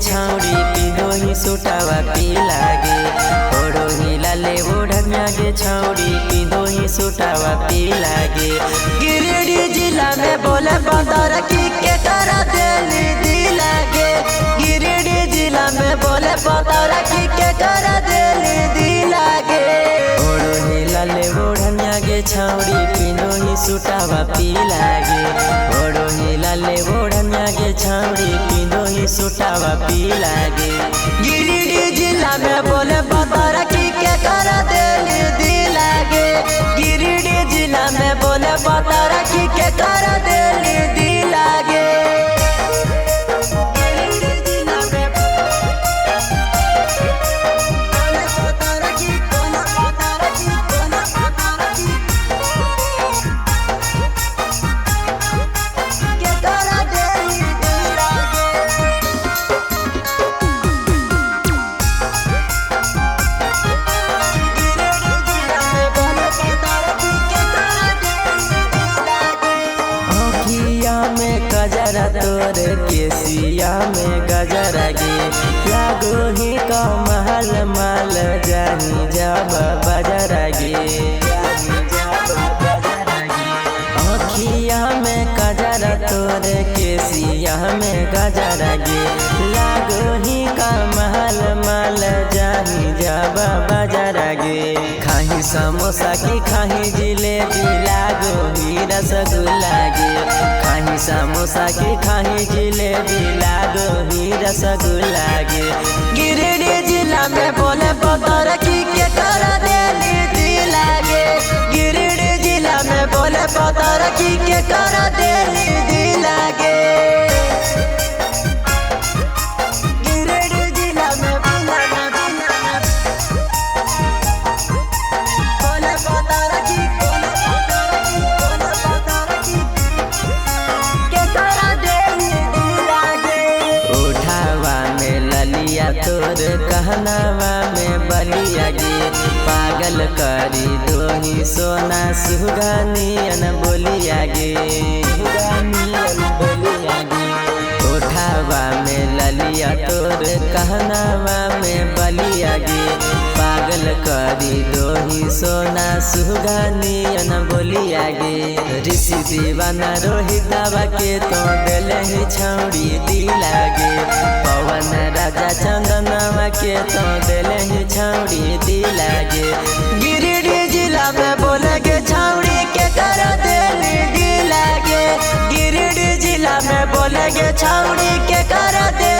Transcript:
छौड़ी पिंदो ही सुटावा पी लागे ओढ़ो ही लाले ओढ़निया गे छौड़ी पिंदो ही सुटावा पी लागे। गिरिडीह जिला में बोले बंदर की के करा देली दी लागे। गिरिडीह जिला में बोले बंदर की के करा देली दी लागे। ओढ़ो ही लाले ओढ़निया गे छौड़ी पिंदो ही सुटावा पी लागे ओढ़ो ही लाले ओढ़निया गे छौड़ी पिंदो ही सुटावा पी लागे। गिरिडीह जिला में बोले बंदर की के करा देली दी लागे। गिरिडीह जिला में बोले बंदर की के करा देली दी लागे। गजरा तोर केसिया में गजरा गे लागो ही कमाल माल जानी जब बजरा गे। अखिया में गजरा तोर केसिया में गजरा गे लागो ही कमाल माल जानी जब बजरा गे। खाही समोसा की खाही जिलेबी लागो ही रसगुल्ला गे। खाही समोसा की खाही जिलेबी लागो ही रसगुल्ला गे। गिरिडीह जिला में बोले बंदर की के करा देली दी लागे। गिरिडीह जिला में बोले बंदर की के करा देली दी लागे। तोर कहनावा में बलिया गे पागल करी दो ही सोना सुगानियन बोलिया गे। उठावा में ललिया तोर कहनावा में बलिया गे पागल करी दो ही सोना सुगानियन बोलिया गे। ऋषि दीवाना रोहितवा के तो दिल ही छौड़ी दी लागे। पवन राजा चंदनवा के तो दिल ही छौड़ी दी लागे। गिरिडीह जिला में बोले गे छौड़ी के करा देली दी लागे। गिरिडीह जिला में बोले गे छौड़ी के करा दे